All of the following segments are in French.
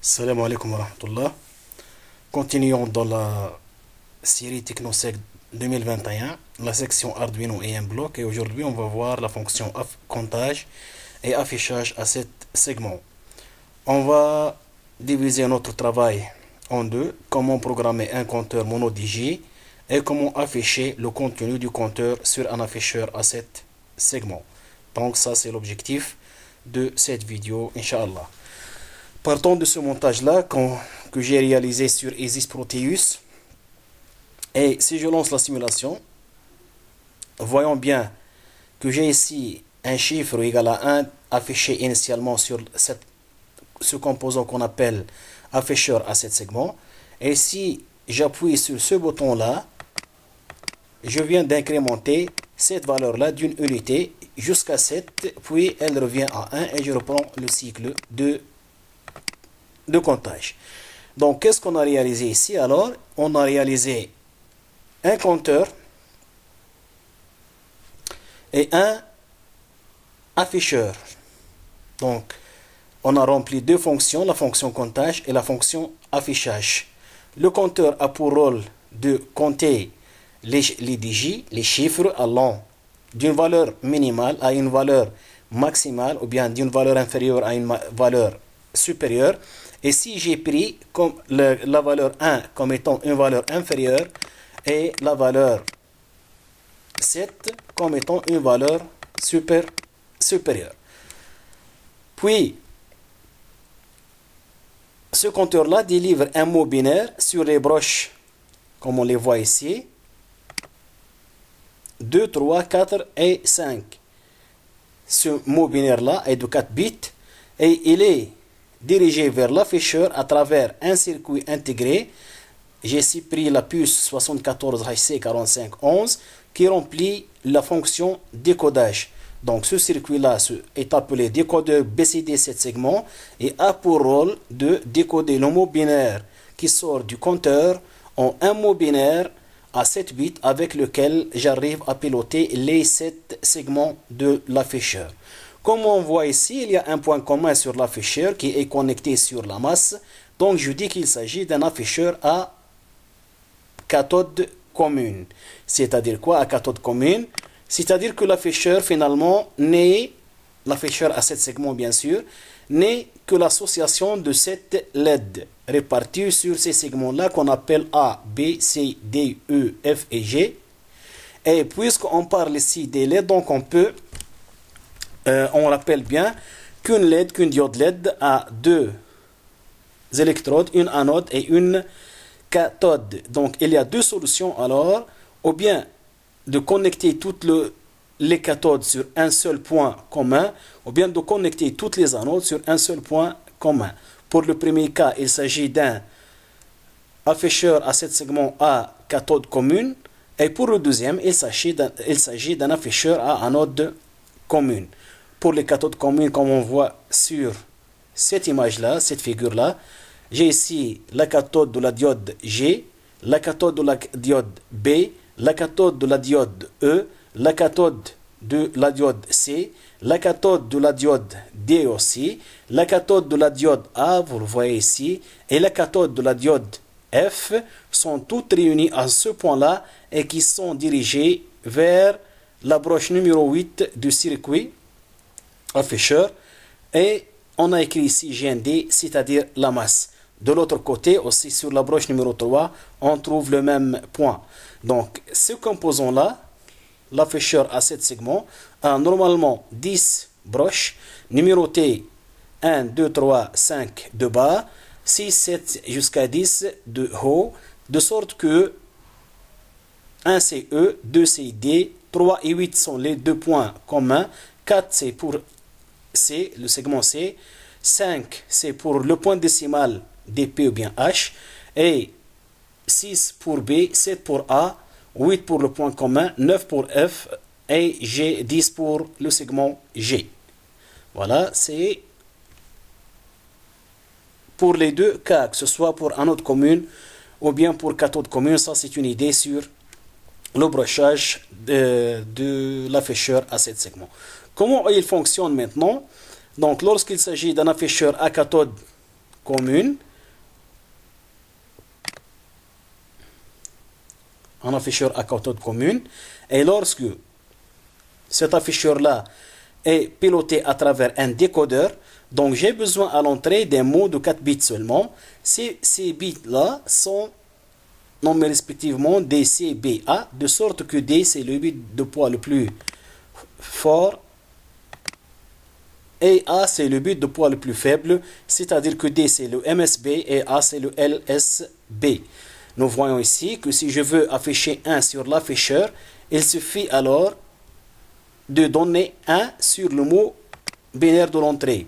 Salam alaikum wa rahmatullah. Continuons dans la série TechnoSec 2021, la section Arduino et un bloc. Et aujourd'hui, on va voir la fonction comptage et affichage à 7 segments. On va diviser notre travail en deux. Comment programmer un compteur monodigi et comment afficher le contenu du compteur sur un afficheur à 7 segments. Donc ça, c'est l'objectif de cette vidéo, Inch'Allah. Partons de ce montage-là que j'ai réalisé sur Isis Proteus. Et si je lance la simulation, voyons bien que j'ai ici un chiffre égal à 1 affiché initialement sur ce composant qu'on appelle afficheur à 7 segments. Et si j'appuie sur ce bouton-là, je viens d'incrémenter cette valeur-là d'une unité jusqu'à 7, puis elle revient à 1 et je reprends le cycle de comptage. Donc, qu'est-ce qu'on a réalisé ici? Alors, on a réalisé un compteur et un afficheur. Donc, on a rempli deux fonctions, la fonction comptage et la fonction affichage. Le compteur a pour rôle de compter les digits, les chiffres allant d'une valeur minimale à une valeur maximale ou bien d'une valeur inférieure à une valeur supérieure. Et si j'ai pris comme la valeur 1 comme étant une valeur inférieure et la valeur 7 comme étant une valeur supérieure. Puis, ce compteur-là délivre un mot binaire sur les broches, comme on les voit ici. 2, 3, 4 et 5. Ce mot binaire-là est de 4 bits et il est dirigé vers l'afficheur à travers un circuit intégré. J'ai ici pris la puce 74HC4511 qui remplit la fonction décodage. Donc ce circuit-là est appelé décodeur BCD 7 segments et a pour rôle de décoder le mot binaire qui sort du compteur en un mot binaire à 7 bits avec lequel j'arrive à piloter les 7 segments de l'afficheur. Comme on voit ici, il y a un point commun sur l'afficheur qui est connecté sur la masse. Donc je dis qu'il s'agit d'un afficheur à cathode commune. C'est-à-dire quoi à cathode commune? C'est-à-dire que l'afficheur finalement n'est, l'afficheur à 7 segments bien sûr, n'est que l'association de 7 LED répartis sur ces segments-là qu'on appelle A, B, C, D, E, F et G. Et puisqu'on parle ici des LED, donc on peut... on rappelle bien qu'une diode LED a deux électrodes, une anode et une cathode. Donc il y a deux solutions alors, ou bien de connecter toutes les cathodes sur un seul point commun, ou bien de connecter toutes les anodes sur un seul point commun. Pour le premier cas, il s'agit d'un afficheur à 7 segments à cathode commune, et pour le deuxième, il s'agit d'un afficheur à anode commune. Pour les cathodes communes, comme on voit sur cette image-là, cette figure-là, j'ai ici la cathode de la diode G, la cathode de la diode B, la cathode de la diode E, la cathode de la diode C, la cathode de la diode D aussi, la cathode de la diode A, vous le voyez ici, et la cathode de la diode F sont toutes réunies à ce point-là et qui sont dirigées vers la broche numéro 8 du circuit afficheur, et on a écrit ici GND, c'est-à-dire la masse. De l'autre côté, aussi sur la broche numéro 3, on trouve le même point. Donc, ce composant-là, l'afficheur à 7 segments, a normalement 10 broches, numérotées 1, 2, 3, 5 de bas, 6, 7 jusqu'à 10 de haut, de sorte que 1 c'est E, 2 c'est D, 3 et 8 sont les deux points communs, 4 c'est pour C, le segment C, 5 c'est pour le point décimal DP ou bien H, et 6 pour B, 7 pour A, 8 pour le point commun, 9 pour F, et G, 10 pour le segment G. Voilà, c'est pour les deux cas, que ce soit pour anode commune ou bien pour cathode commune. Ça, c'est une idée sur le brochage de l'afficheur à 7 segments. Comment il fonctionne maintenant? Donc, lorsqu'il s'agit d'un afficheur à cathode commune. Un afficheur à cathode commune. Et lorsque cet afficheur-là est piloté à travers un décodeur, donc j'ai besoin à l'entrée d'un mot de 4 bits seulement. Ces bits-là sont nommés respectivement D, C, B, A, de sorte que D c'est le bit de poids le plus fort et A c'est le bit de poids le plus faible, c'est-à-dire que D c'est le MSB et A c'est le LSB. Nous voyons ici que si je veux afficher 1 sur l'afficheur, il suffit alors de donner 1 sur le mot binaire de l'entrée.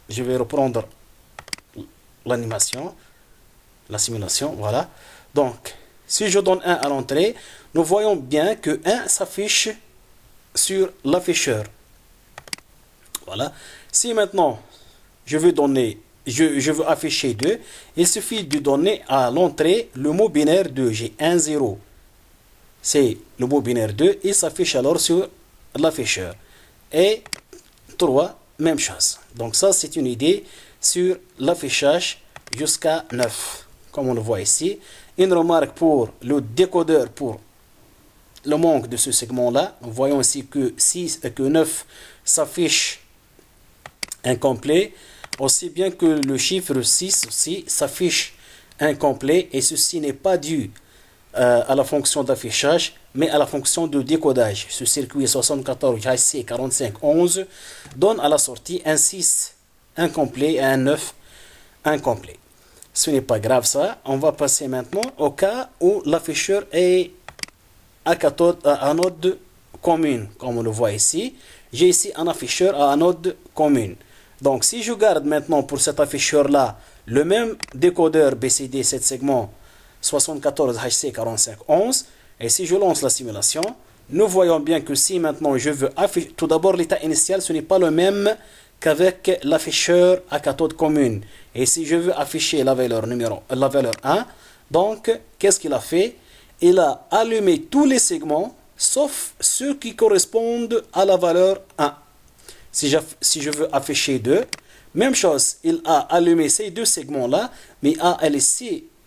Je vais reprendre l'animation, la simulation, voilà. Donc, si je donne 1 à l'entrée, nous voyons bien que 1 s'affiche sur l'afficheur. Voilà. Si maintenant, je veux afficher 2, il suffit de donner à l'entrée le mot binaire 2. J'ai 1, 0. C'est le mot binaire 2, il s'affiche alors sur l'afficheur. Et 3, même chose. Donc ça, c'est une idée sur l'affichage jusqu'à 9, comme on le voit ici. Une remarque pour le décodeur, pour le manque de ce segment-là. Nous voyons ici que 9 s'affiche incomplet, aussi bien que le chiffre 6 aussi s'affiche incomplet, et ceci n'est pas dû à la fonction d'affichage, mais à la fonction de décodage. Ce circuit 74 HC4511 donne à la sortie un 6 incomplet et un 9 incomplet. Ce n'est pas grave ça. On va passer maintenant au cas où l'afficheur est à anode commune, comme on le voit ici. J'ai ici un afficheur à anode commune. Donc si je garde maintenant pour cet afficheur-là le même décodeur BCD 7 segments 74 HC4511, et si je lance la simulation, nous voyons bien que si maintenant je veux afficher, tout d'abord l'état initial ce n'est pas le même qu'avec l'afficheur à cathode commune. Et si je veux afficher la valeur 1, donc qu'est-ce qu'il a fait? Il a allumé tous les segments sauf ceux qui correspondent à la valeur 1. Si je veux afficher 2, même chose, il a allumé ces deux segments-là, mais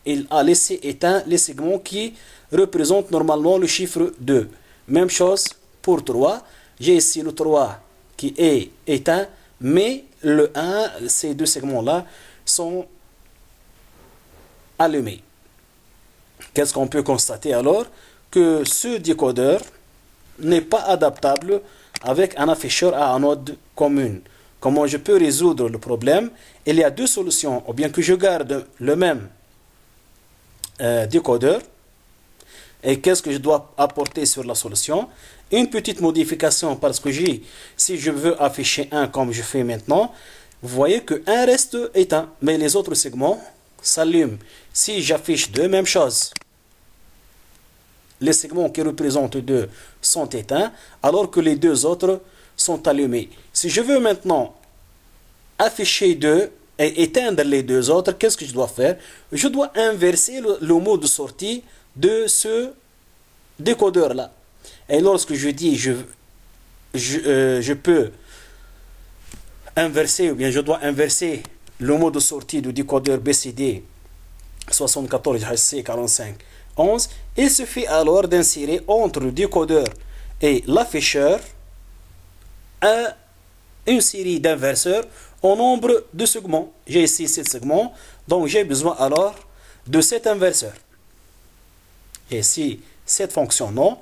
il a laissé éteint les segments qui représentent normalement le chiffre 2. Même chose pour 3. J'ai ici le 3 qui est éteint, mais le 1, ces deux segments-là sont allumés. Qu'est-ce qu'on peut constater alors? Que ce décodeur n'est pas adaptable avec un afficheur à anode commune. Comment je peux résoudre le problème? Il y a deux solutions. Ou bien que je garde le même décodeur. Et qu'est-ce que je dois apporter sur la solution? Une petite modification, parce que si je veux afficher 1 comme je fais maintenant, vous voyez que 1 reste éteint, mais les autres segments s'allument. Si j'affiche 2, même chose. Les segments qui représentent 2 sont éteints, alors que les deux autres sont allumés. Si je veux maintenant afficher 2 et éteindre les deux autres, qu'est-ce que je dois faire? Je dois inverser le mot de sortie de ce décodeur-là. Et lorsque je dis je peux inverser, ou bien je dois inverser le mot de sortie du décodeur BCD 74 HC4511, il suffit alors d'insérer entre le décodeur et l'afficheur une série d'inverseurs au nombre de segments. J'ai ici 7 segments, donc j'ai besoin alors de 7 inverseurs. Et si cette fonction non,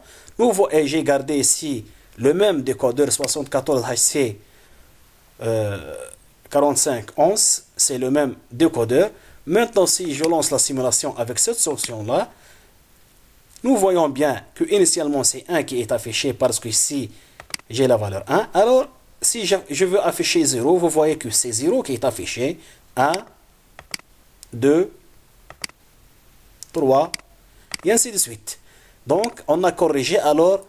et j'ai gardé ici le même décodeur 74HC 4511, c'est le même décodeur. Maintenant, si je lance la simulation avec cette solution-là, nous voyons bien que initialement c'est 1 qui est affiché parce que ici j'ai la valeur 1. Alors, si je veux afficher 0, vous voyez que c'est 0 qui est affiché. 1, 2, 3, et ainsi de suite. Donc, on a corrigé alors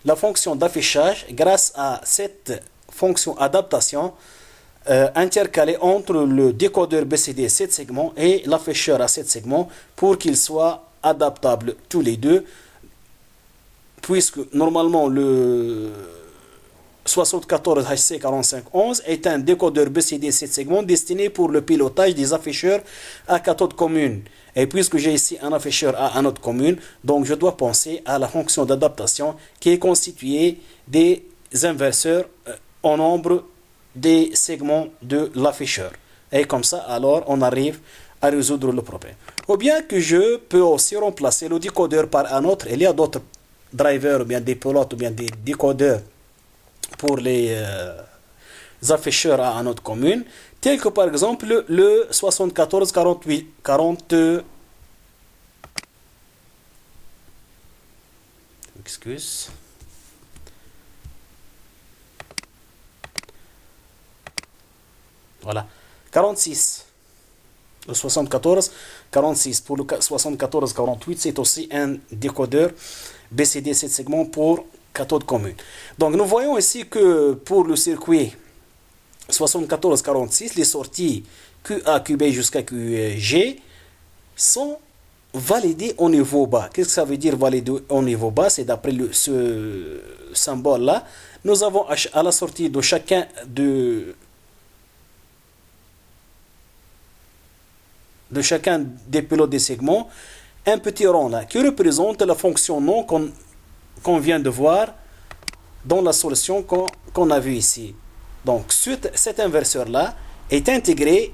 la fonction d'affichage grâce à cette fonction adaptation intercalée entre le décodeur BCD 7 segments et l'afficheur à 7 segments pour qu'ils soient adaptables tous les deux, puisque normalement 74HC4511 est un décodeur BCD 7 segments destiné pour le pilotage des afficheurs à cathode commune. Et puisque j'ai ici un afficheur à anode commune, donc je dois penser à la fonction d'adaptation qui est constituée des inverseurs au nombre des segments de l'afficheur. Et comme ça, alors, on arrive à résoudre le problème. Ou bien que je peux aussi remplacer le décodeur par un autre. Il y a d'autres drivers, ou bien des pilotes, ou bien des décodeurs pour les afficheurs à anode commune, tel que par exemple le 74 48 40 excuse voilà 46, le 74 46. Pour le 74 48, c'est aussi un décodeur BCD 7 segments pour cathode commune. Donc nous voyons ici que pour le circuit 74-46, les sorties QA, QB jusqu'à QG sont validées au niveau bas. Qu'est-ce que ça veut dire valider au niveau bas? C'est d'après ce symbole-là. Nous avons à la sortie de chacun des pilotes des segments un petit rond là qui représente la fonction non qu'on vient de voir dans la solution qu'on a vue ici. Donc, cet inverseur-là est intégré,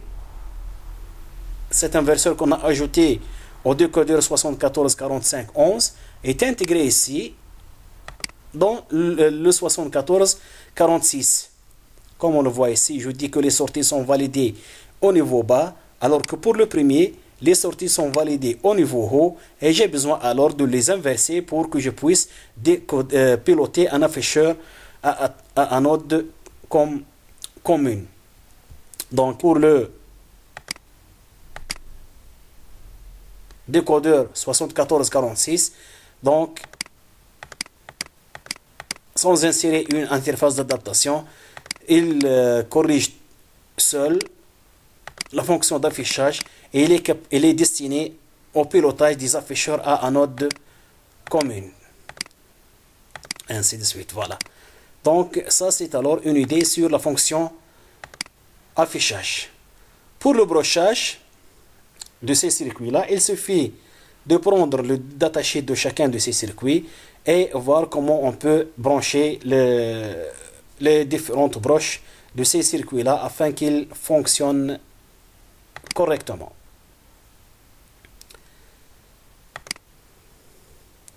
cet inverseur qu'on a ajouté au décodeur 74 45 11 est intégré ici dans le 74 46. Comme on le voit ici, je dis que les sorties sont validées au niveau bas, alors que pour le premier, les sorties sont validées au niveau haut et j'ai besoin alors de les inverser pour que je puisse piloter un afficheur à anode commune. Donc pour le décodeur 7446, donc sans insérer une interface d'adaptation, il corrige seul la fonction d'affichage et il est destiné au pilotage des afficheurs à anode commune. Ainsi de suite, voilà. Donc ça c'est alors une idée sur la fonction affichage. Pour le brochage de ces circuits-là, il suffit de prendre le datasheet de chacun de ces circuits et voir comment on peut brancher les différentes broches de ces circuits-là afin qu'ils fonctionnent correctement.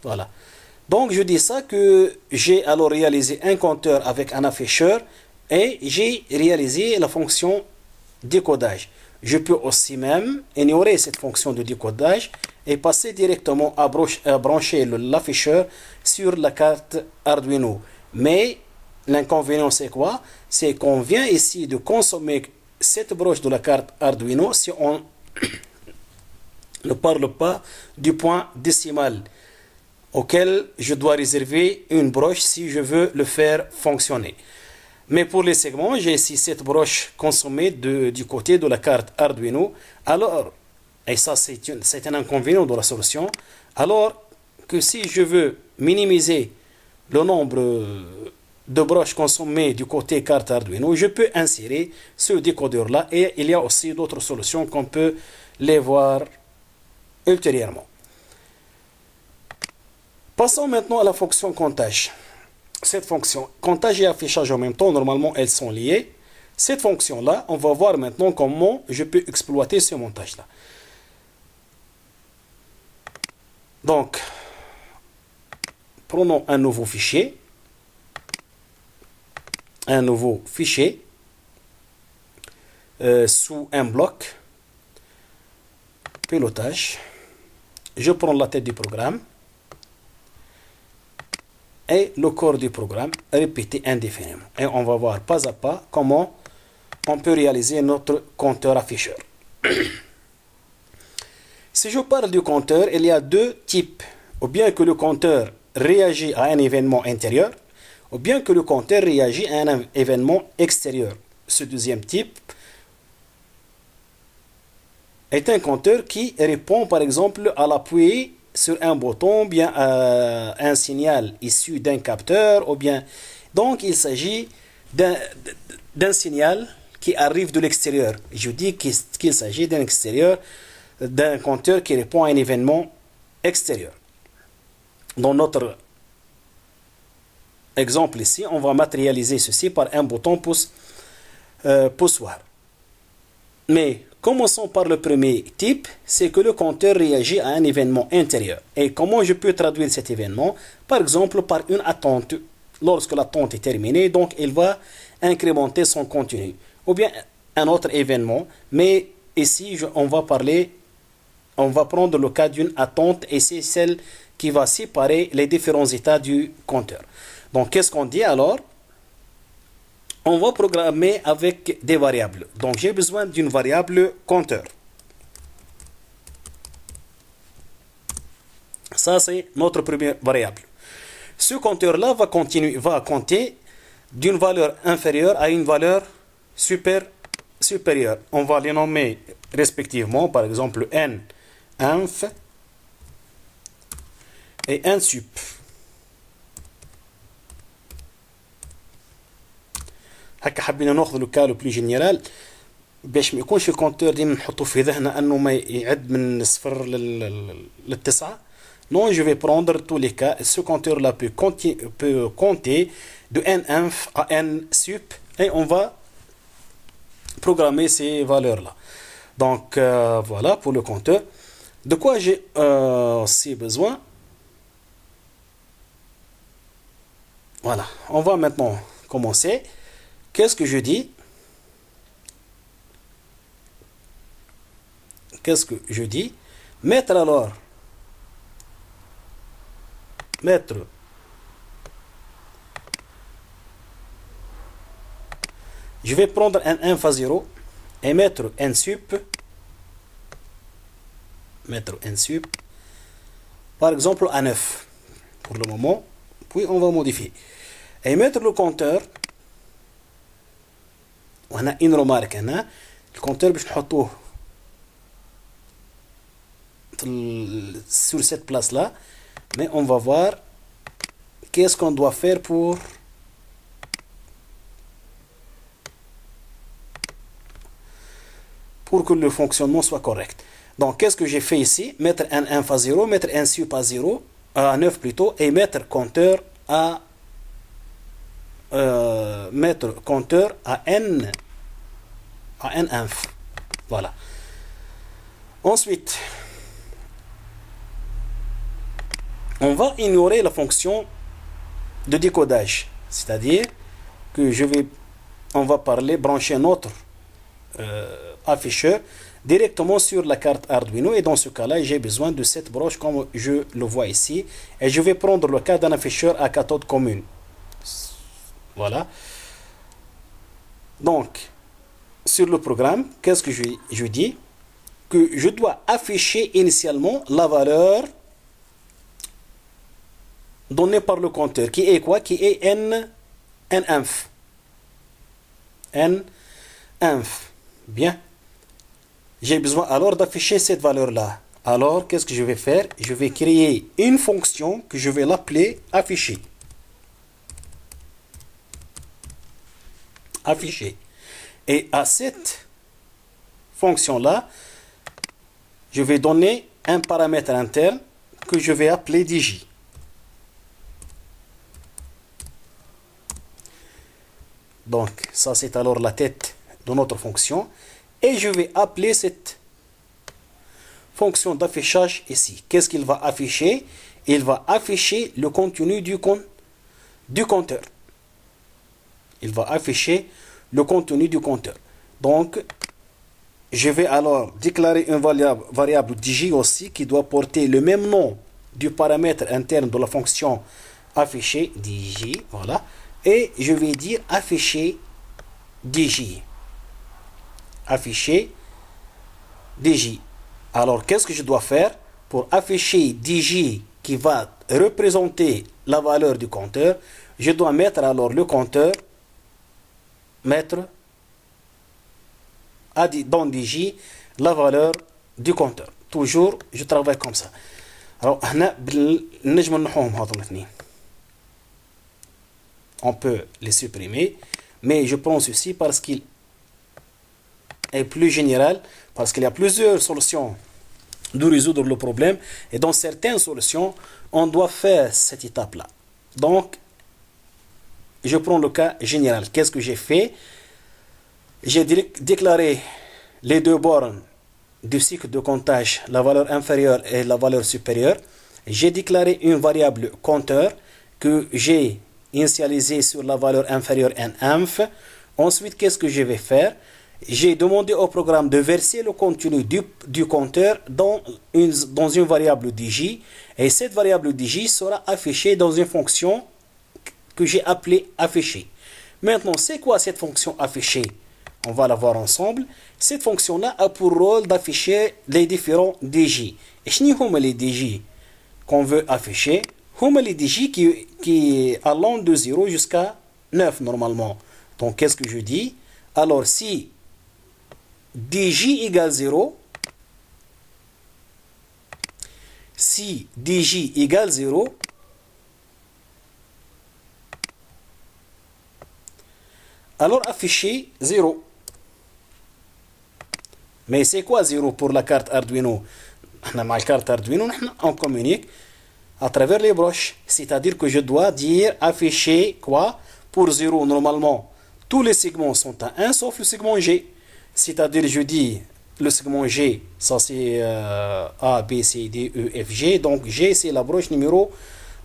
Voilà. Donc je dis ça que j'ai alors réalisé un compteur avec un afficheur et j'ai réalisé la fonction décodage. Je peux aussi même ignorer cette fonction de décodage et passer directement à brancher l'afficheur sur la carte Arduino. Mais l'inconvénient c'est quoi? C'est qu'on vient ici de consommer cette broche de la carte Arduino si on ne parle pas du point décimal auquel je dois réserver une broche si je veux le faire fonctionner. Mais pour les segments, j'ai ici cette broche consommée du côté de la carte Arduino. Alors, et ça c'est un inconvénient de la solution, alors que si je veux minimiser le nombre de broches consommées du côté carte Arduino, je peux insérer ce décodeur là et il y a aussi d'autres solutions qu'on peut les voir ultérieurement. Passons maintenant à la fonction comptage. Cette fonction comptage et affichage en même temps, normalement elles sont liées. Cette fonction là, on va voir maintenant comment je peux exploiter ce montage là. Donc prenons un nouveau fichier sous un bloc pilotage. Je prends la tête du programme et le corps du programme répété indéfiniment. Et on va voir pas à pas comment on peut réaliser notre compteur afficheur. Si je parle du compteur, il y a deux types. Ou bien que le compteur réagit à un événement intérieur, ou bien que le compteur réagit à un événement extérieur. Ce deuxième type est un compteur qui répond par exemple à l'appui sur un bouton, bien un signal issu d'un capteur, ou bien Donc il s'agit d'un signal qui arrive de l'extérieur. Je dis qu'il s'agit d'un compteur qui répond à un événement extérieur. Dans notre exemple ici, on va matérialiser ceci par un bouton poussoir. Mais commençons par le premier type, c'est que le compteur réagit à un événement intérieur. Et comment je peux traduire cet événement? Par exemple, par une attente. Lorsque l'attente est terminée, donc il va incrémenter son contenu. Ou bien un autre événement, mais ici on va prendre le cas d'une attente et c'est celle qui va séparer les différents états du compteur. Donc qu'est-ce qu'on dit alors? On va programmer avec des variables. Donc j'ai besoin d'une variable compteur. Ça c'est notre première variable. Ce compteur-là va compter d'une valeur inférieure à une valeur supérieure. On va les nommer respectivement, par exemple n-inf et n-sup. هكا حبينا ناخذ لو كا لو بلو جينيرال باش ما يكونش الكونتور ديما نحطو في ذهننا انه ما يعد من الصفر للتسعة. Non, je vais prendre tous les cas. Ce compteur-là peut compter de n-inf à n-sup et on va programmer ces valeurs-là. Donc, voilà pour le compteur. De quoi j'ai aussi besoin? Voilà, on va maintenant commencer. Qu'est-ce que je dis? Qu'est-ce que je dis? Mettre alors. Je vais prendre un inf à 0 et mettre n sup. Par exemple à 9 pour le moment. Puis on va modifier. Et mettre le compteur. On a une remarque. Le compteur, je vais sur cette place-là. Mais on va voir qu'est-ce qu'on doit faire pour que le fonctionnement soit correct. Donc, qu'est-ce que j'ai fait ici? Mettre un inf à 0, mettre un sup à 0, à 9 plutôt, et mettre compteur à n inf. Voilà. Ensuite, on va ignorer la fonction de décodage. C'est-à-dire que on va brancher notre afficheur directement sur la carte Arduino. Et dans ce cas-là, j'ai besoin de cette broche comme je le vois ici. Et je vais prendre le cas d'un afficheur à cathode commune. Voilà. Donc, sur le programme, qu'est-ce que je dis? Que je dois afficher initialement la valeur donnée par le compteur. Qui est quoi? Qui est n-inf. N-inf. Bien. J'ai besoin alors d'afficher cette valeur-là. Alors, qu'est-ce que je vais faire? Je vais créer une fonction que je vais l'appeler afficher. Afficher. Et à cette fonction-là, je vais donner un paramètre interne que je vais appeler dj. Donc, ça c'est alors la tête de notre fonction. Et je vais appeler cette fonction d'affichage ici. Qu'est-ce qu'il va afficher? Il va afficher le contenu du compteur. Il va afficher le contenu du compteur. Donc, je vais alors déclarer une variable dj aussi qui doit porter le même nom du paramètre interne de la fonction afficher dj. Voilà. Et je vais dire afficher dj. Afficher dj. Alors, qu'est-ce que je dois faire pour afficher dj qui va représenter la valeur du compteur? Je dois mettre alors le compteur, mettre dans dj la valeur du compteur. Toujours, je travaille comme ça. Alors, هنا بالنجم نحوهم هذول الاثنين. on peut les supprimer, mais je prends ceci parce qu'il est plus général, parce qu'il y a plusieurs solutions de résoudre le problème, et dans certaines solutions, on doit faire cette étape-là. Donc, je prends le cas général. Qu'est-ce que j'ai fait? J'ai déclaré les deux bornes du cycle de comptage, la valeur inférieure et la valeur supérieure. J'ai déclaré une variable compteur que j'ai initialisée sur la valeur inférieure env. Ensuite, qu'est-ce que je vais faire? J'ai demandé au programme de verser le contenu du compteur dans une variable dj, et cette variable dj sera affichée dans une fonction que j'ai appelée afficher. Maintenant, c'est quoi cette fonction afficher? On va la voir ensemble. Cette fonction-là a pour rôle d'afficher les différents dj. Et ce sont les dj qu'on veut afficher. Les dj qui allant de 0 jusqu'à 9 normalement. Donc, qu'est-ce que je dis? Alors, si dj égale 0, si dj égale 0, alors afficher 0. Mais c'est quoi 0 pour la carte Arduino? La carte Arduino, on communique à travers les broches. C'est-à-dire que je dois dire afficher quoi? Pour 0, normalement, tous les segments sont à 1 sauf le segment G. C'est-à-dire, je dis, le segment G, ça c'est A, B, C, D, E, F, G. Donc G, c'est la broche numéro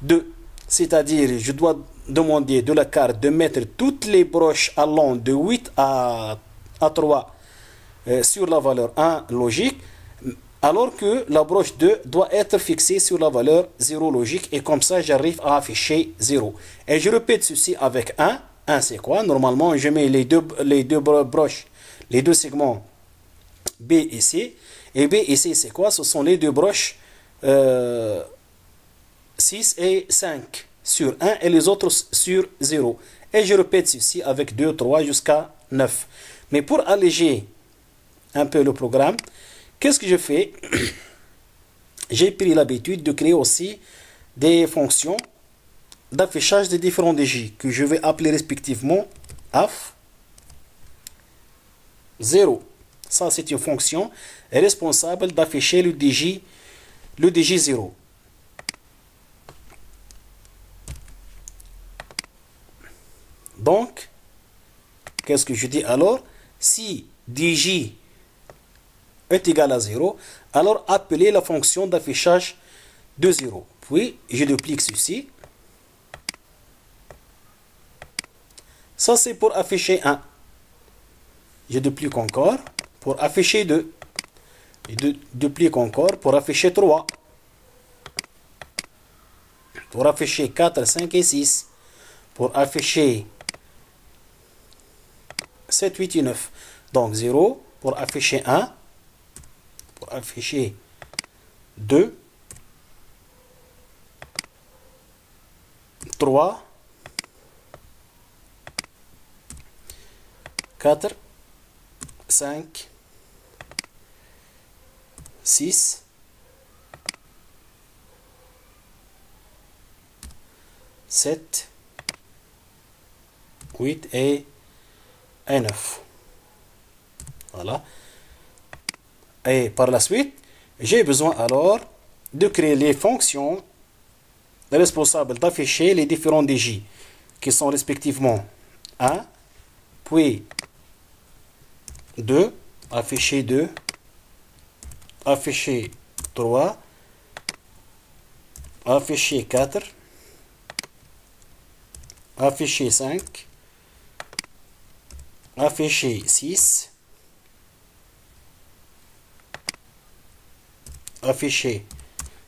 2. C'est-à-dire, je dois demander de la carte de mettre toutes les broches allant de 8 à 3 sur la valeur 1 logique, alors que la broche 2 doit être fixée sur la valeur 0 logique, et comme ça j'arrive à afficher 0. Et je répète ceci avec 1. 1 c'est quoi? Normalement je mets les deux broches, les deux segments B et C. Et B et C c'est quoi? Ce sont les deux broches 6 et 5 sur 1 et les autres sur 0. Et je répète ceci avec 2, 3 jusqu'à 9. Mais pour alléger un peu le programme, qu'est-ce que je fais? J'ai pris l'habitude de créer aussi des fonctions d'affichage des différents dj que je vais appeler respectivement af 0. Ça, c'est une fonction responsable d'afficher le dj 0. Donc, qu'est-ce que je dis alors? Si dj est égal à 0, alors appelez la fonction d'affichage de 0. Puis, je duplique ceci. Ça, c'est pour afficher 1. Je duplique encore pour afficher 2. Je duplique encore pour afficher 3. Pour afficher 4, 5 et 6. Pour afficher 7, 8 et 9. Donc 0 pour afficher 1. Pour afficher 2. 3. 4. 5. 6. 7. 8 et 9. Voilà. Et par la suite, j'ai besoin alors de créer les fonctions responsables d'afficher les différents dj qui sont respectivement 1, puis 2, afficher 2, afficher 3, afficher 4, afficher 5, afficher 6, afficher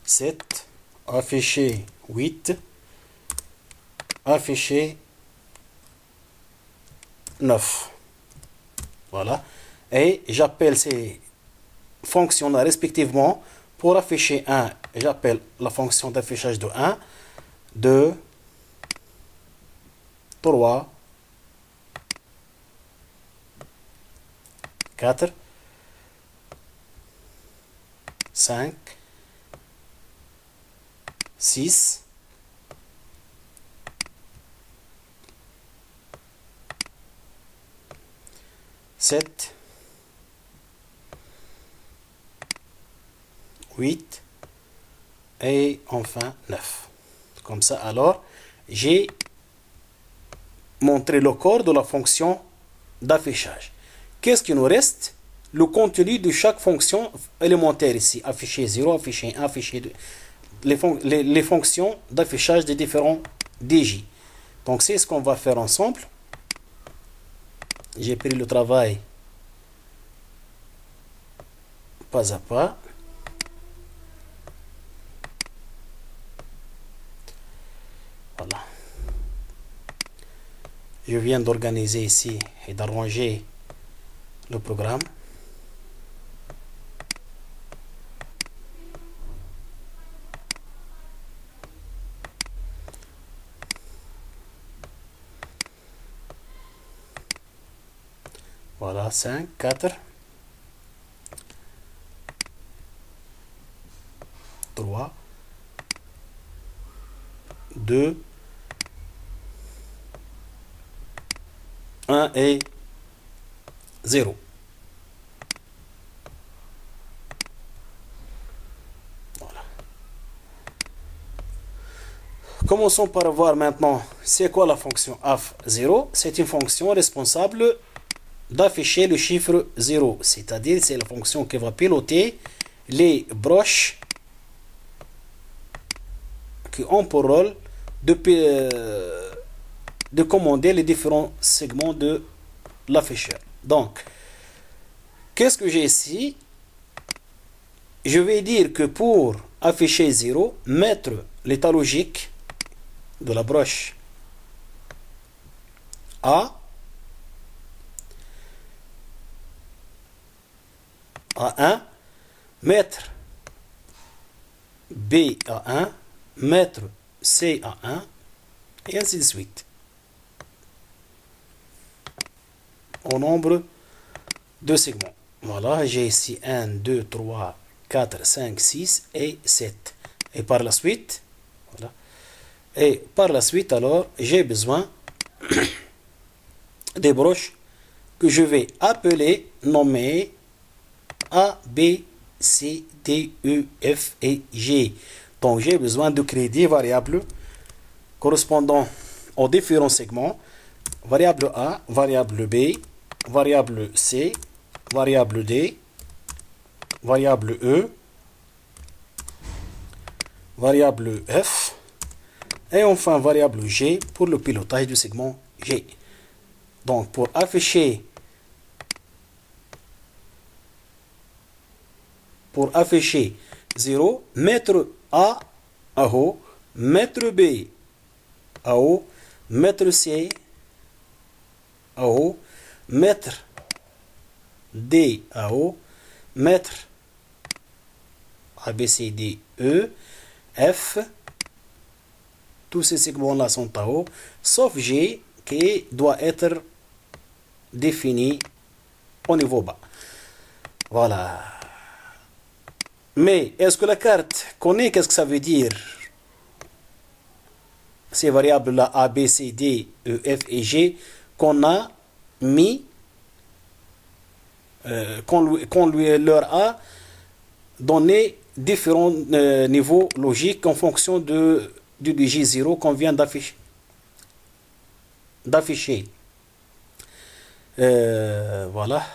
7, afficher 8, afficher 9. Voilà. Et j'appelle ces fonctions-là respectivement. Pour afficher 1, j'appelle la fonction d'affichage de 1, 2, 3, 4, 5, 6, 7, 8 et enfin 9. Comme ça, alors, j'ai montré le corps de la fonction d'affichage. Qu'est-ce qui nous reste? Le contenu de chaque fonction élémentaire ici. Afficher 0, afficher 1, afficher 2. Les fonctions d'affichage des différents DJ. Donc, c'est ce qu'on va faire ensemble. J'ai pris le travail pas à pas. Voilà. Je viens d'organiser ici et d'arranger le programme. Voilà, 5, 4, 3, 2, 1 et 0. Voilà. Commençons par voir maintenant c'est quoi la fonction AF0. C'est une fonction responsable d'afficher le chiffre 0, c'est-à-dire c'est la fonction qui va piloter les broches qui ont pour rôle de commander les différents segments de l'afficheur. Donc, qu'est-ce que j'ai ici? Je vais dire que pour afficher 0, mettre l'état logique de la broche A à 1, mettre B à 1, mettre C à 1, et ainsi de suite. Au nombre de segments. Voilà, j'ai ici 1, 2, 3, 4, 5, 6 et 7. Et par la suite, voilà. Et par la suite, alors, j'ai besoin des broches que je vais appeler, nommer A, B, C, D, E, F et G. Donc, j'ai besoin de créer des variables correspondant aux différents segments. Variable A, variable B, variable C, variable D, variable E, variable F, et enfin variable G pour le pilotage du segment G. Donc, pour afficher Pour afficher 0, mettre A à haut, mettre B à haut, mettre C à haut, mettre D à haut, mettre A, B, C, D, E, F. Tous ces segments-là sont à haut, sauf G qui doit être défini au niveau bas. Voilà. Mais est-ce que la carte connaît qu'est-ce que ça veut dire? Ces variables-là A, B, C, D, E, F et G qu'on a mis, qu'on leur a donné différents niveaux logiques en fonction du digit 0 qu'on vient d'afficher. Voilà,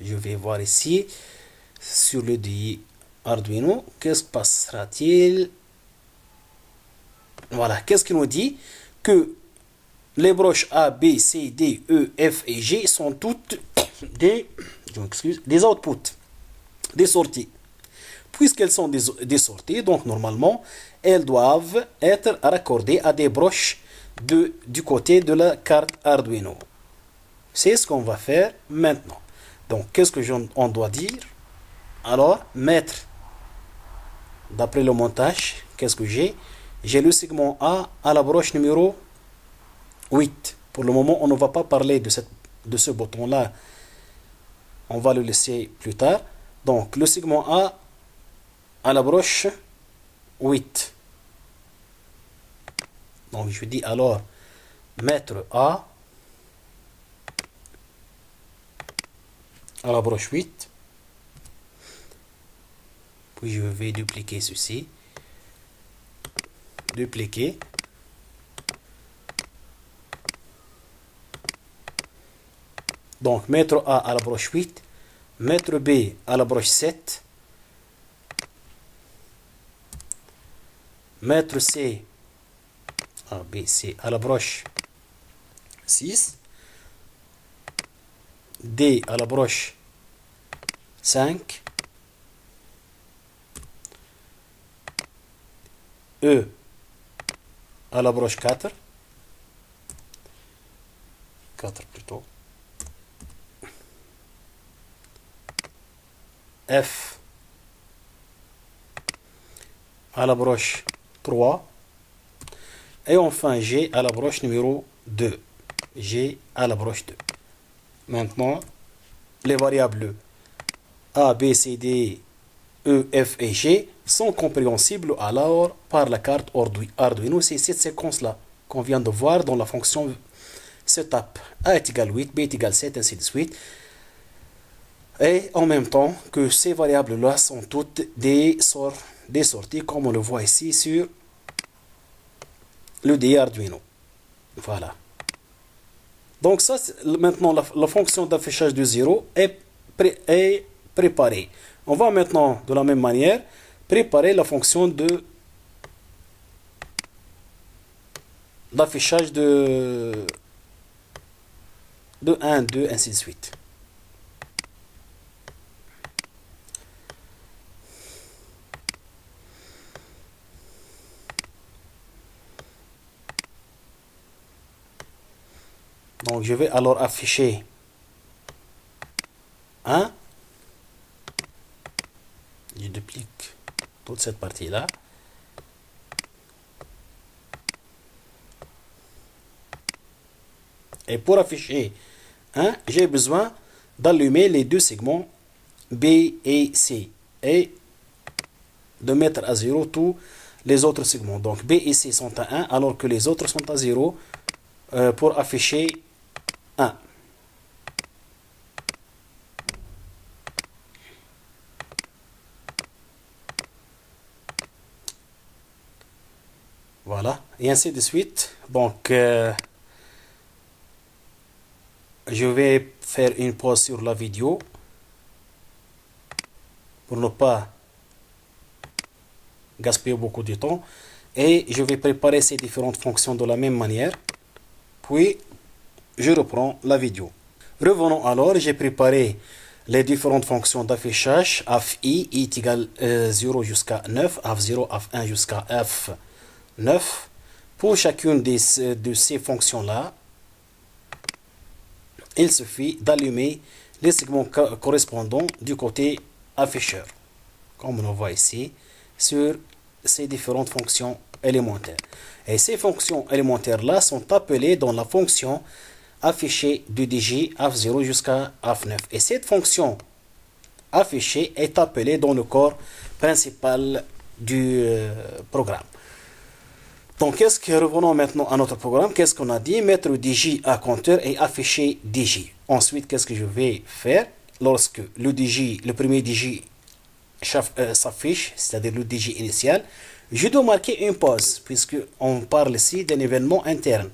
je vais voir ici sur le digit Arduino, qu'est-ce que passera-t-il? Voilà, qu'est-ce qu'il nous dit? Que les broches A, B, C, D, E, F et G sont toutes des outputs, des sorties. Puisqu'elles sont des sorties, donc normalement, elles doivent être raccordées à des broches du côté de la carte Arduino. C'est ce qu'on va faire maintenant. Donc, qu'est-ce qu'on doit dire? Alors, mettre, d'après le montage, qu'est-ce que j'ai? J'ai le segment A à la broche numéro 8. Pour le moment, on ne va pas parler de ce bouton-là. On va le laisser plus tard. Donc, le segment A à la broche 8. Donc, je dis alors mettre A à la broche 8. Puis je vais dupliquer ceci. Dupliquer. Donc, mettre A à la broche 8. Mettre B à la broche 7. Mettre C, A, B, C à la broche 6. D à la broche 5. E à la broche 4. 4 plutôt. F à la broche 3. Et enfin G à la broche numéro 2. G à la broche 2. Maintenant, les variables A, B, C, D, E, F et G sont compréhensibles alors par la carte Arduino. C'est cette séquence-là qu'on vient de voir dans la fonction setup. A est égal 8, B est égal 7, ainsi de suite. Et en même temps que ces variables-là sont toutes des sorties, comme on le voit ici sur le DI Arduino. Voilà. Donc ça, maintenant, la fonction d'affichage de 0 est préparée. On va maintenant, de la même manière, préparer la fonction d'affichage de 1, 2, ainsi de suite. Donc, je vais alors afficher 1. Je duplique toute cette partie-là. Et pour afficher 1, j'ai besoin d'allumer les deux segments B et C et de mettre à 0 tous les autres segments. Donc, B et C sont à 1 alors que les autres sont à 0 pour afficher 1. Voilà, et ainsi de suite. Donc, je vais faire une pause sur la vidéo pour ne pas gaspiller beaucoup de temps. Et je vais préparer ces différentes fonctions de la même manière. Puis, je reprends la vidéo. Revenons alors, j'ai préparé les différentes fonctions d'affichage. AFI est égal 0 jusqu'à 9, AF0, AF1 jusqu'à F9. Pour chacune de ces fonctions-là, il suffit d'allumer les segments correspondants du côté afficheur, comme on le voit ici, sur ces différentes fonctions élémentaires. Et ces fonctions élémentaires-là sont appelées dans la fonction affichée du DG AF0 jusqu'à AF9. Et cette fonction affichée est appelée dans le corps principal du programme. Donc, revenons maintenant à notre programme. Qu'est-ce qu'on a dit? Mettre DJ à compteur et afficher DJ. Ensuite, qu'est-ce que je vais faire? Lorsque le premier DJ s'affiche, c'est-à-dire le DJ initial, je dois marquer une pause, puisqu'on parle ici d'un événement interne.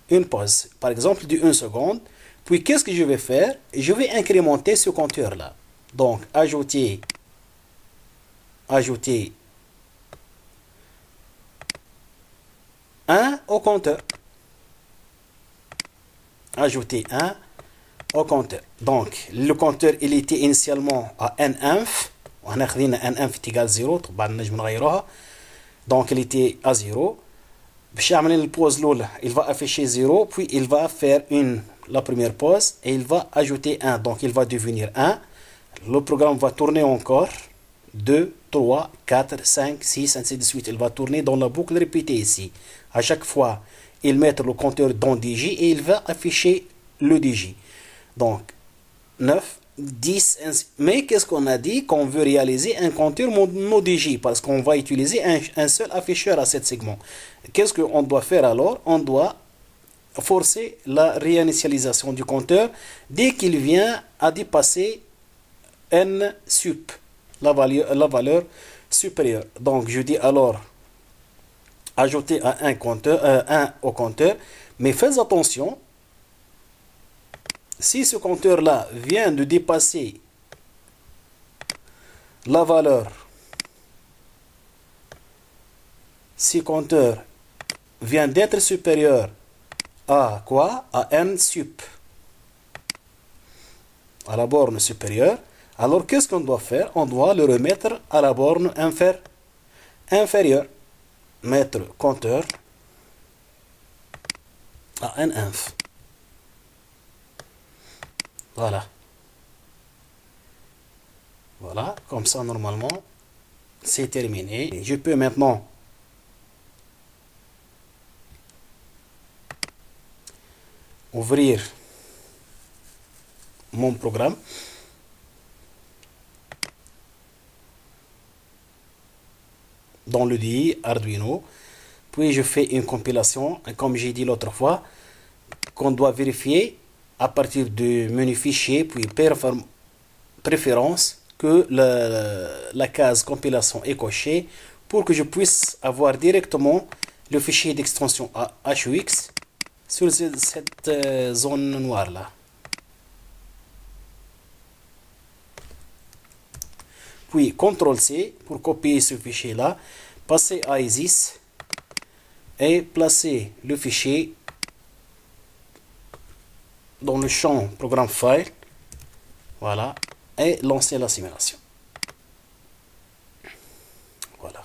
Une pause, par exemple, de 1 seconde. Puis, qu'est-ce que je vais faire? Je vais incrémenter ce compteur-là. Donc, ajouter 1 au compteur. Ajouter 1 au compteur. Donc, le compteur, il était initialement à NINF. On a dit NINF est égal à 0. Donc, il était à 0. Il va afficher 0. Puis, il va faire la première pause. Et il va ajouter 1. Donc, il va devenir 1. Le programme va tourner encore. 2, 3, 4, 5, 6, ainsi de suite. Il va tourner dans la boucle répétée ici. À chaque fois, il met le compteur dans DJ et il va afficher le DJ. Donc, 9, 10, ainsi. Mais qu'est-ce qu'on a dit? Qu'on veut réaliser un compteur mono DJ parce qu'on va utiliser un seul afficheur à cet segment. Qu'est-ce qu'on doit faire alors? On doit forcer la réinitialisation du compteur dès qu'il vient à dépasser n sup, la valeur supérieure. Donc je dis alors ajouter un compteur, 1 au compteur, mais faites attention, si ce compteur là vient de dépasser la valeur, si le compteur vient d'être supérieur à quoi? À n sup, à la borne supérieure, alors qu'est-ce qu'on doit faire? On doit le remettre à la borne inférieure. Mettre compteur à n inf. Voilà. Voilà, comme ça normalement c'est terminé. Et je peux maintenant ouvrir mon programme. Dans le DI Arduino, puis je fais une compilation, et comme j'ai dit l'autre fois, qu'on doit vérifier à partir du menu fichier, puis préférence, que la case compilation est cochée pour que je puisse avoir directement le fichier d'extension HUX sur cette zone noire là. Puis CTRL-C pour copier ce fichier là, passer à ISIS et placer le fichier dans le champ programme file, voilà, et lancer la simulation. Voilà.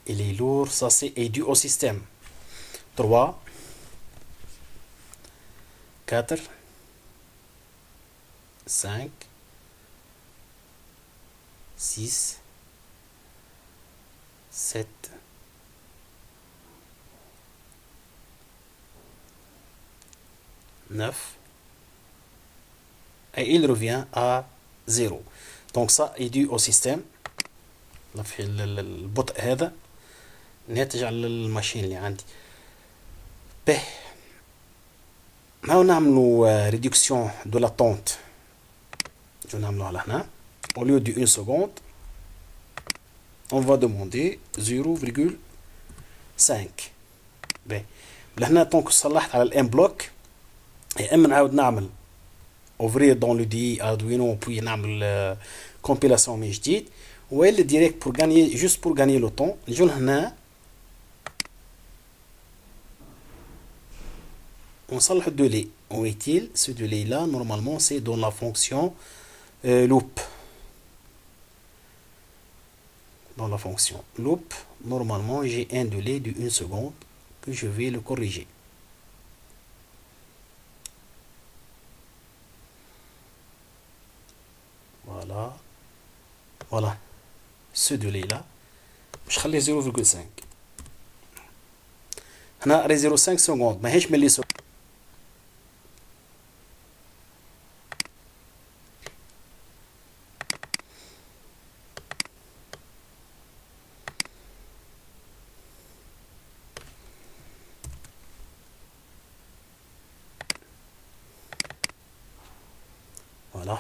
Il est lourd, ça est dû au système. 3, 4, 5, 6, 7, 9, et il revient à 0. Donc ça est dû au système. البطء هذا ناتج على الماشين اللي عندي. به ما نعملوا réduction de l'attente. Je نعملوها لهنا. Au lieu de 1 seconde, on va demander 0,5. به لهنا طونك صلحت على الام بلوك، يا اما نعاود نعمل ouvrir dans le DI Arduino puis نعمل compilation من جديد، ولا direct pour gagner, juste pour gagner le temps نجو لهنا ونصلح الدولي. Où est-il? Ce délai là normalement c'est dans la fonction loop. Dans la fonction loop, normalement j'ai un délai de 1 seconde que je vais le corriger. Voilà. Voilà. Ce délai là je خليه 0,5. هنا 0,5 secondes ماهيش ملي secondes. Voilà.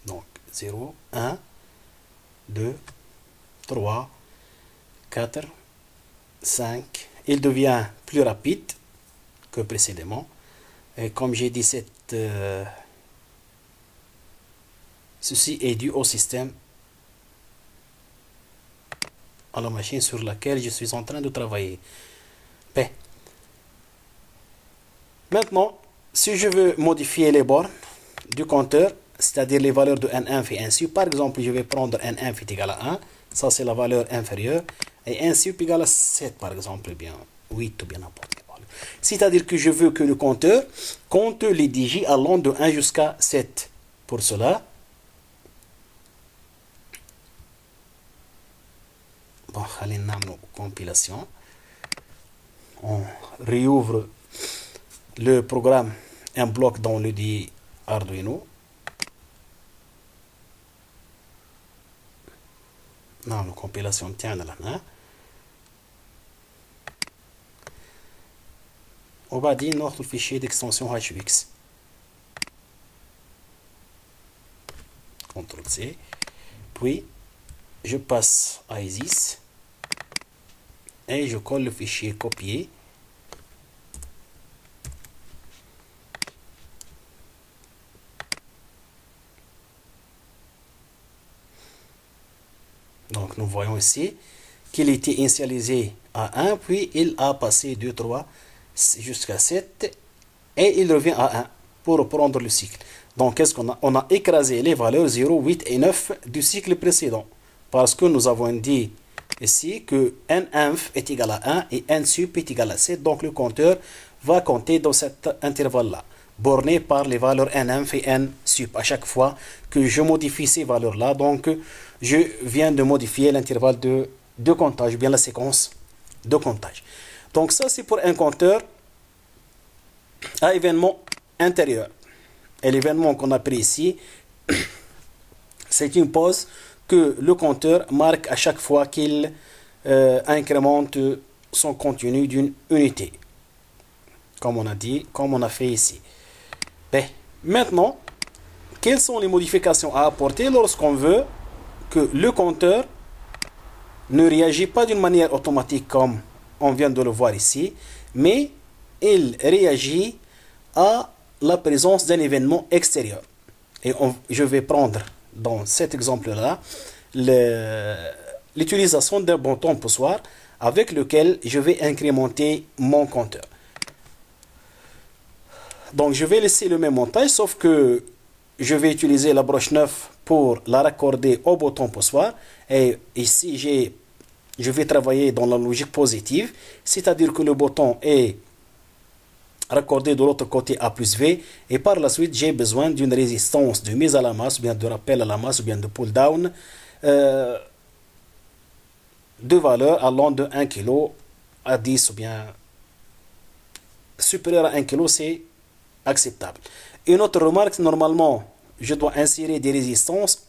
Donc 0, 1, 2, 3, 4, 5. Il devient plus rapide que précédemment. Et comme j'ai dit, ceci est dû au système, à la machine sur laquelle je suis en train de travailler. Ben. Maintenant, si je veux modifier les bornes du compteur, c'est-à-dire les valeurs de n1 et n sup, par exemple, je vais prendre n1 est égal à 1, ça c'est la valeur inférieure, et n sup égal à 7 par exemple, ou bien 8 ou bien n'importe quelle valeur. C'est-à-dire que je veux que le compteur compte les digits allant de 1 jusqu'à 7. Pour cela, bon, allez, nous compilation. On réouvre le programme, un bloc dans le dit Arduino. Non, la compilation tient là. On va dire notre fichier d'extension HUX. CTRL C. Puis, je passe à ISIS et je colle le fichier copier. Donc, nous voyons ici qu'il était initialisé à 1, puis il a passé 2, 3, jusqu'à 7, et il revient à 1 pour reprendre le cycle. Donc, qu'est-ce qu'on a? On a écrasé les valeurs 0, 8 et 9 du cycle précédent, parce que nous avons dit ici que n-inf est égal à 1 et n-sup est égal à 7, donc le compteur va compter dans cet intervalle-là, borné par les valeurs n-inf et n-sup. À chaque fois que je modifie ces valeurs-là, donc je viens de modifier l'intervalle de comptage, bien la séquence de comptage. Donc ça, c'est pour un compteur à événement intérieur. Et l'événement qu'on a pris ici, c'est une pause que le compteur marque à chaque fois qu'il incrémente son contenu d'une unité. Comme on a dit, comme on a fait ici. Ben, maintenant, quelles sont les modifications à apporter lorsqu'on veut que le compteur ne réagit pas d'une manière automatique comme on vient de le voir ici, mais il réagit à la présence d'un événement extérieur. Et je vais prendre dans cet exemple-là l'utilisation d'un bouton poussoir avec lequel je vais incrémenter mon compteur. Donc je vais laisser le même montage, sauf que je vais utiliser la broche 9 pour la raccorder au bouton poussoir. Et ici, je vais travailler dans la logique positive, c'est-à-dire que le bouton est raccordé de l'autre côté à plus V, et par la suite, j'ai besoin d'une résistance de mise à la masse, ou bien de rappel à la masse, ou bien de pull-down, de valeur allant de 1 kg à 10, ou bien supérieur à 1 kg, c'est acceptable. Une autre remarque, normalement, je dois insérer des résistances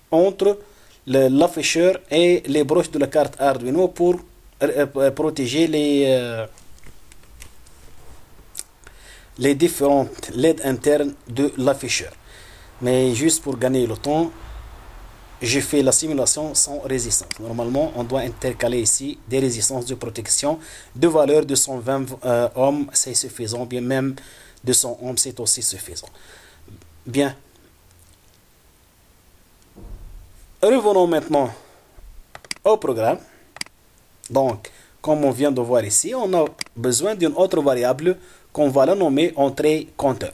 entre l'afficheur et les broches de la carte Arduino pour protéger les différentes LED internes de l'afficheur. Mais juste pour gagner le temps, j'ai fait la simulation sans résistance. Normalement, on doit intercaler ici des résistances de protection de valeur de 120 ohms, c'est suffisant. Bien même 200 ohms, c'est aussi suffisant. Bien. Revenons maintenant au programme. Donc, comme on vient de voir ici, on a besoin d'une autre variable qu'on va la nommer entrée compteur.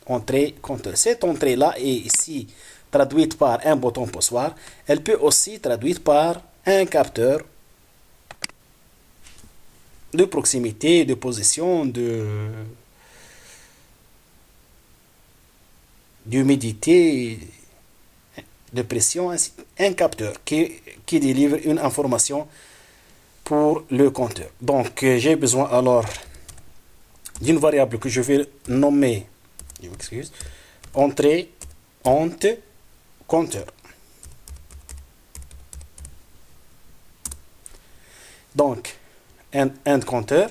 Entrée compteur. Cette entrée-là est ici traduite par un bouton poussoir. Elle peut aussi traduite par un capteur de proximité, de position, d'humidité, de pression, un capteur qui délivre une information pour le compteur. Donc, j'ai besoin alors d'une variable que je vais nommer, entrée compteur. Donc, un compteur.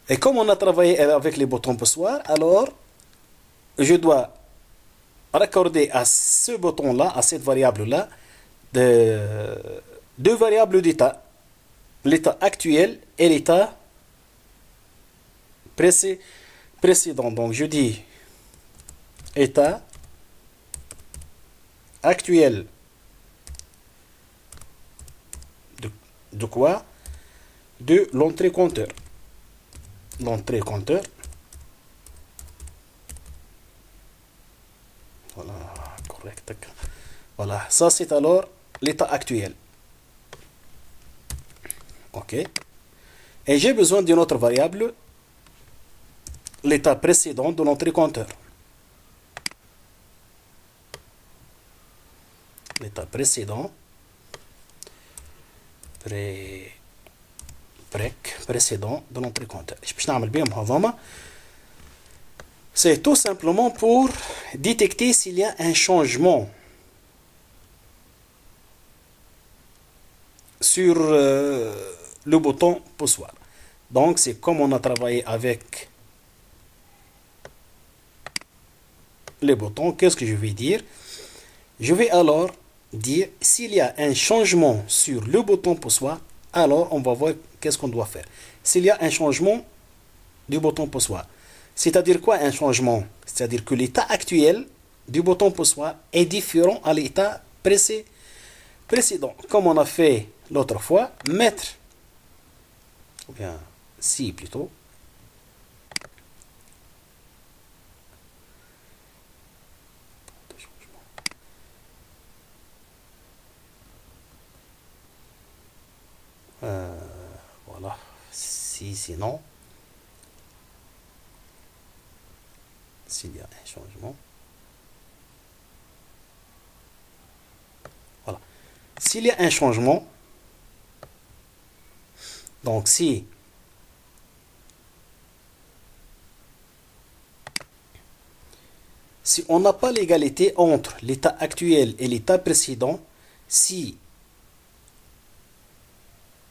Et comme on a travaillé avec les boutons poussoirs, alors je dois raccorder à ce bouton-là, à cette variable-là, deux variables d'état. L'état actuel et l'état précédent. Donc, je dis état actuel de quoi? De l'entrée compteur. L'entrée compteur. Voilà, correct. Voilà, ça c'est alors l'état actuel. OK. Et j'ai besoin d'une autre variable, l'état précédent de l'entrée compteur. L'état précédent. break précédent de l'entrée compteur. C'est tout simplement pour détecter s'il y a un changement sur le bouton poussoir. Donc c'est comme on a travaillé avec les boutons. Qu'est-ce que je vais dire? Je vais alors dire s'il y a un changement sur le bouton poussoir, alors on va voir qu'est-ce qu'on doit faire. S'il y a un changement du bouton poussoir, c'est-à-dire quoi un changement? C'est-à-dire que l'état actuel du bouton poussoir est différent à l'état précédent. Comme on a fait l'autre fois, mettre, ou bien si plutôt, voilà, si sinon, s'il y a un changement, voilà, s'il y a un changement, donc si on n'a pas l'égalité entre l'état actuel et l'état précédent, si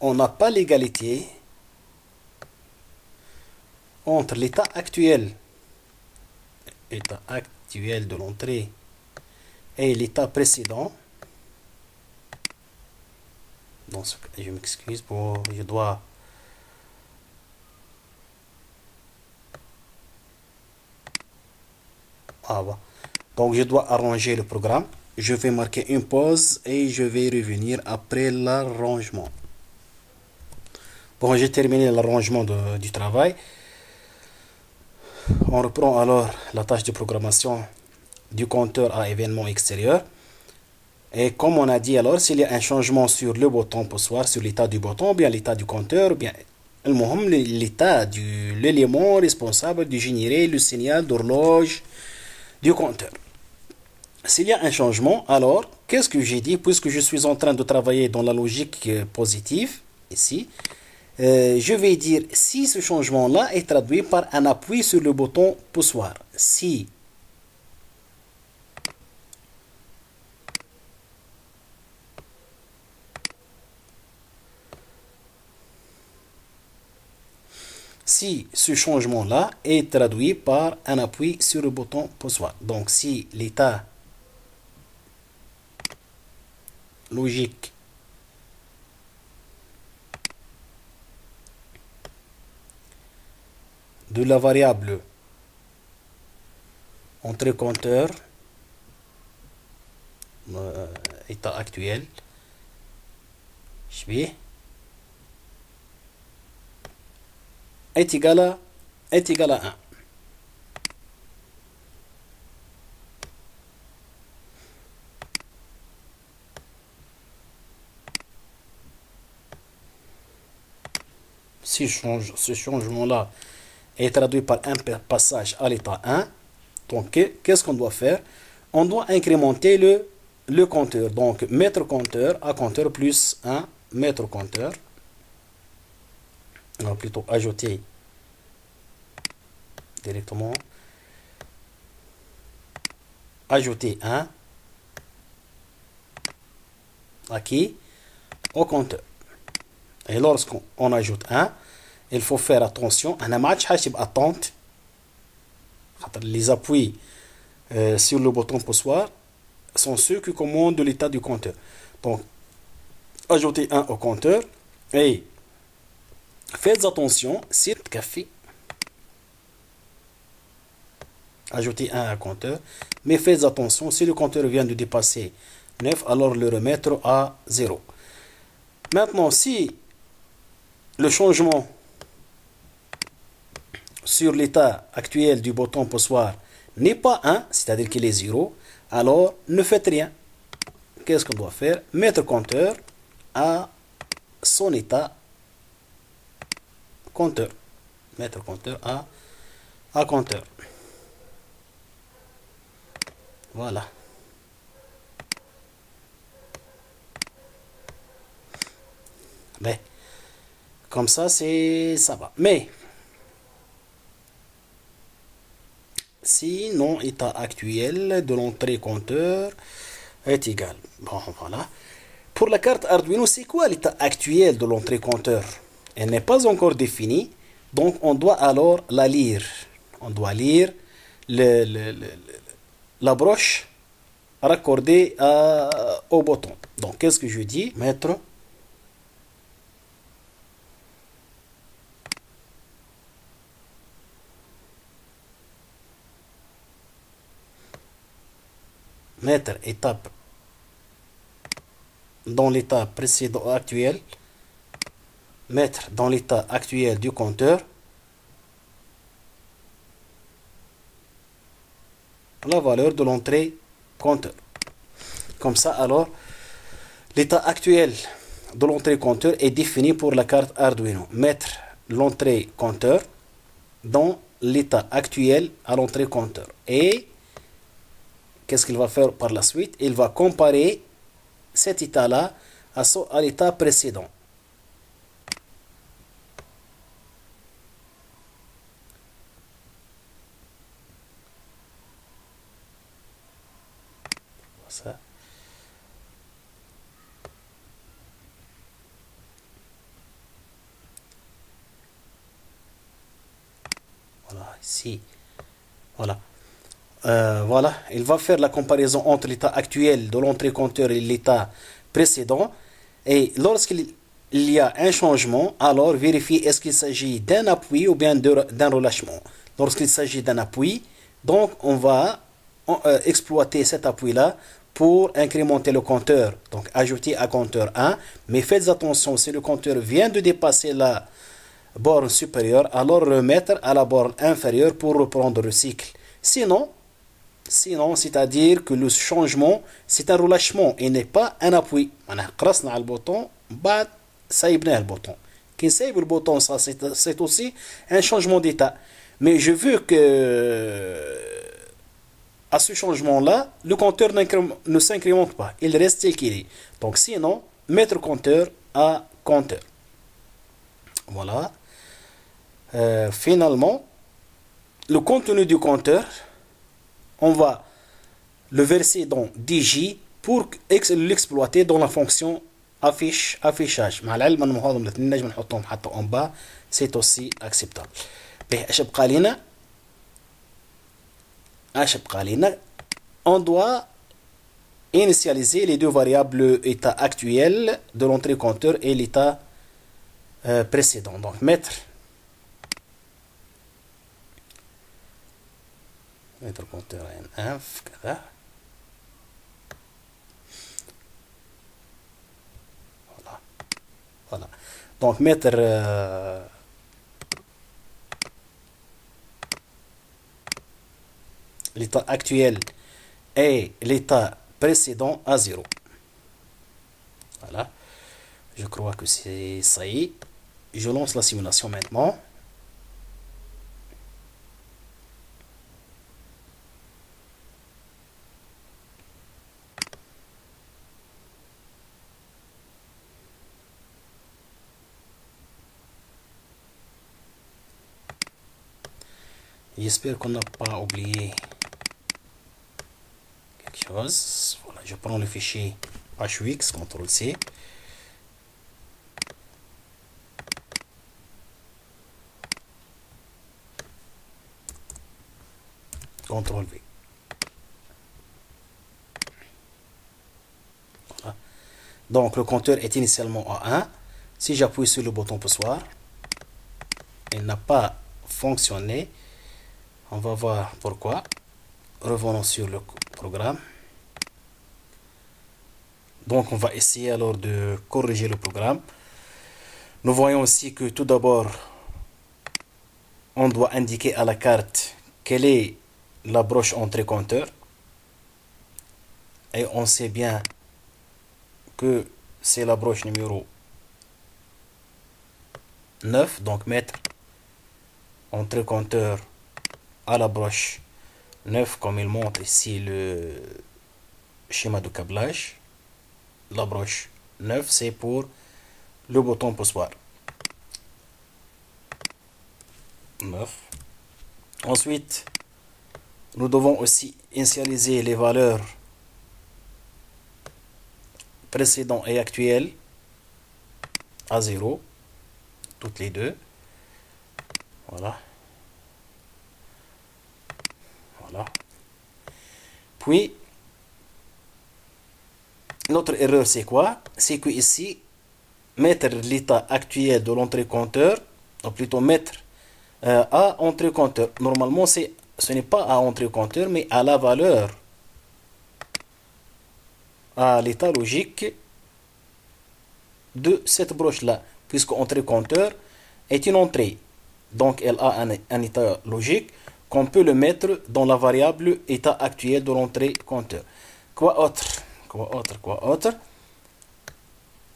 on n'a pas l'égalité entre l'état actuel de l'entrée et l'état précédent, dans ce cas, je m'excuse pour, je dois donc je dois arranger le programme. Je vais marquer une pause et je vais revenir après l'arrangement. Bon, j'ai terminé l'arrangement du travail. On reprend alors la tâche de programmation du compteur à événements extérieurs. Et comme on a dit alors, s'il y a un changement sur le bouton poussoir, sur l'état du bouton, bien l'état du compteur, bien l'état de l'élément responsable de générer le signal d'horloge du compteur. S'il y a un changement, alors, qu'est-ce que j'ai dit? Puisque je suis en train de travailler dans la logique positive, ici, je vais dire si ce changement-là est traduit par un appui sur le bouton poussoir. Si ce changement-là est traduit par un appui sur le bouton poussoir. Donc si l'état logique de la variable entrée compteur état actuel est égal à 1. Si ce changement-là est traduit par un passage à l'état 1, donc qu'est-ce qu'on doit faire? On doit incrémenter le compteur. Donc mettre compteur à compteur plus 1, mettre compteur. On va plutôt ajouter directement. Ajouter 1 à qui? Au compteur. Et lorsqu'on ajoute 1, il faut faire attention. Un match attente. Les appuis sur le bouton poussoir sont ceux qui commandent l'état du compteur. Donc, ajoutez 1 au compteur et faites attention si le café. Ajoutez 1 à compteur, mais faites attention si le compteur vient de dépasser 9, alors le remettre à 0. Maintenant, si le changement sur l'état actuel du bouton poussoir n'est pas 1, c'est-à-dire qu'il est 0, alors ne faites rien. Qu'est-ce qu'on doit faire? Mettre compteur à son état compteur. Mettre compteur à compteur. Voilà. Mais, Comme ça, ça va. Mais, sinon, état actuel de l'entrée compteur est égal. Bon, voilà. Pour la carte Arduino, c'est quoi l'état actuel de l'entrée compteur? Elle n'est pas encore définie, donc on doit alors la lire. On doit lire la broche raccordée au bouton. Donc, qu'est-ce que je dis? Mettre étape dans l'état précédent actuel, mettre dans l'état actuel du compteur la valeur de l'entrée compteur. Comme ça, alors, l'état actuel de l'entrée compteur est défini pour la carte Arduino. Mettre l'entrée compteur dans l'état actuel à l'entrée compteur. Et qu'est-ce qu'il va faire par la suite? Il va comparer cet état-là à l'état précédent. Ça. Voilà, ici. Voilà. Voilà, il va faire la comparaison entre l'état actuel de l'entrée compteur et l'état précédent. Et lorsqu'il y a un changement, alors vérifier est-ce qu'il s'agit d'un appui ou bien d'un relâchement. Lorsqu'il s'agit d'un appui, donc on va exploiter cet appui-là pour incrémenter le compteur. Donc ajouter à compteur 1. Mais faites attention, si le compteur vient de dépasser la borne supérieure, alors remettre à la borne inférieure pour reprendre le cycle. Sinon, c'est-à-dire que le changement, c'est un relâchement et n'est pas un appui. On a قرصنا على البوطون بعد سايبنا البوطون. Quand سايب le bouton, ça c'est aussi un changement d'état. Mais je veux que à ce changement-là, le compteur ne s'incrémente pas. Il reste tel qu'il est. Donc sinon, mettre compteur à compteur. Voilà. Finalement, le contenu du compteur, on va le verser dans DJ pour l'exploiter dans la fonction affichage. مع العلم ان هذول الاثنين نجم نحطهم حتى en bas, c'est aussi acceptable. ايش بقى لنا on doit initialiser les deux variables état actuel de l'entrée compteur et l'état précédent. Donc mettre compteur NF كذا. Voilà. Donc mettre l'état actuel et l'état précédent à 0. Voilà. Je crois que c'est ça y est. Je lance la simulation maintenant. J'espère qu'on n'a pas oublié quelque chose. Voilà, je prends le fichier HUX, CTRL-C. CTRL-V. Voilà. Donc le compteur est initialement à 1. Si j'appuie sur le bouton poussoir, il n'a pas fonctionné. On va voir pourquoi. Revenons sur le programme. Donc on va essayer alors de corriger le programme. Nous voyons aussi que tout d'abord, on doit indiquer à la carte quelle est la broche entrée compteur. Et on sait bien que c'est la broche numéro 9. Donc mettre entrée compteur à la broche 9 comme il montre ici le schéma de câblage. La broche 9 c'est pour le bouton poussoir. 9. Ensuite, nous devons aussi initialiser les valeurs précédentes et actuelles à 0, toutes les deux. Voilà. Voilà. Puis, notre erreur, c'est quoi? C'est que ici, mettre l'état actuel de l'entrée compteur, ou plutôt mettre à entrée compteur. Normalement, ce n'est pas à entrée compteur, mais à la valeur, à l'état logique de cette broche-là, puisque entrée compteur est une entrée. Donc, elle a un état logique qu'on peut le mettre dans la variable état actuel de l'entrée compteur. Quoi autre? Quoi autre?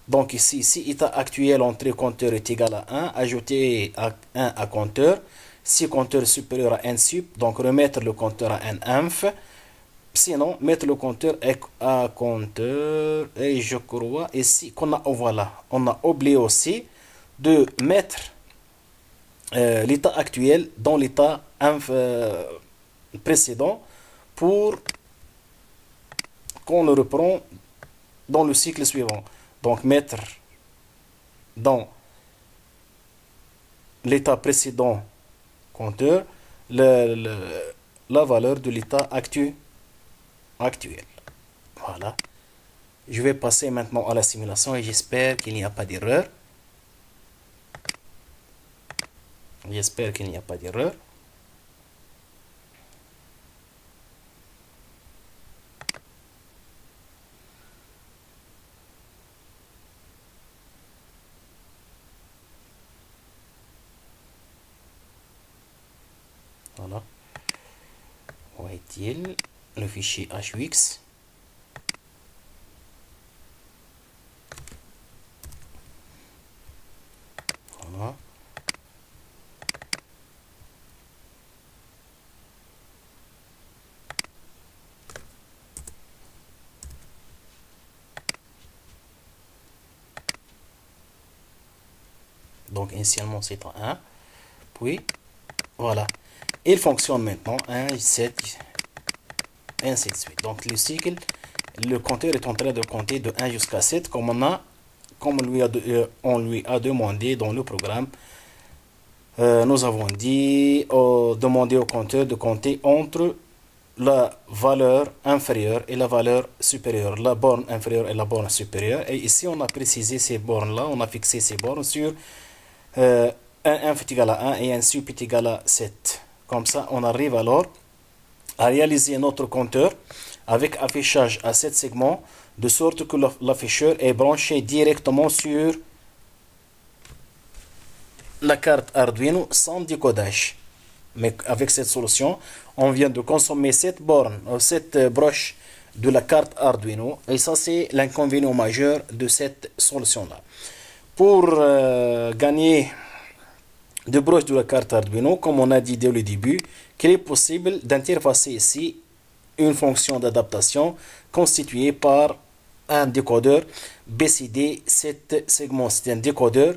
Donc ici, si état actuel entrée compteur est égal à 1, ajouter 1 à compteur. Si compteur est supérieur à n sup, donc remettre le compteur à n inf. Sinon, mettre le compteur à compteur. Et je crois ici qu'on a, voilà, on a oublié aussi de mettre l'état actuel dans l'état précédent pour qu'on le reprend dans le cycle suivant. Donc mettre dans l'état précédent compteur la valeur de l'état actuel. Voilà. Je vais passer maintenant à la simulation et j'espère qu'il n'y a pas d'erreur. J'espère qu'il n'y a pas d'erreur. Voilà. Où est-il? Le fichier HUX. Voilà. Donc initialement c'est en 1. Puis voilà. Il fonctionne maintenant 1, 7, et ainsi de suite. Donc le cycle, le compteur est en train de compter de 1 jusqu'à 7 comme on lui a demandé dans le programme. Nous avons dit demander au compteur de compter entre la valeur inférieure et la valeur supérieure, la borne inférieure et la borne supérieure. Et ici on a précisé ces bornes là, on a fixé ces bornes sur 1 inf est égal à 1 et 1 sup est égal à 7. Comme ça on arrive alors à réaliser notre compteur avec affichage à 7 segments, de sorte que l'afficheur est branché directement sur la carte Arduino sans décodage. Mais avec cette solution, on vient de consommer cette borne, cette broche de la carte Arduino, et ça c'est l'inconvénient majeur de cette solution-là. Pour gagner de broches de la carte Arduino, comme on a dit dès le début, qu'il est possible d'interfacer ici une fonction d'adaptation constituée par un décodeur BCD 7 segments. C'est un décodeur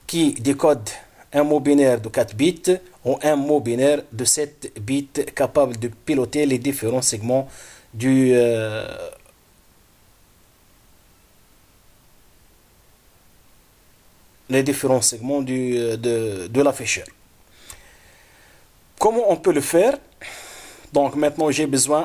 qui décode un mot binaire de 4 bits ou un mot binaire de 7 bits capable de piloter les différents segments de l'afficheur. Comment on peut le faire? Donc maintenant j'ai besoin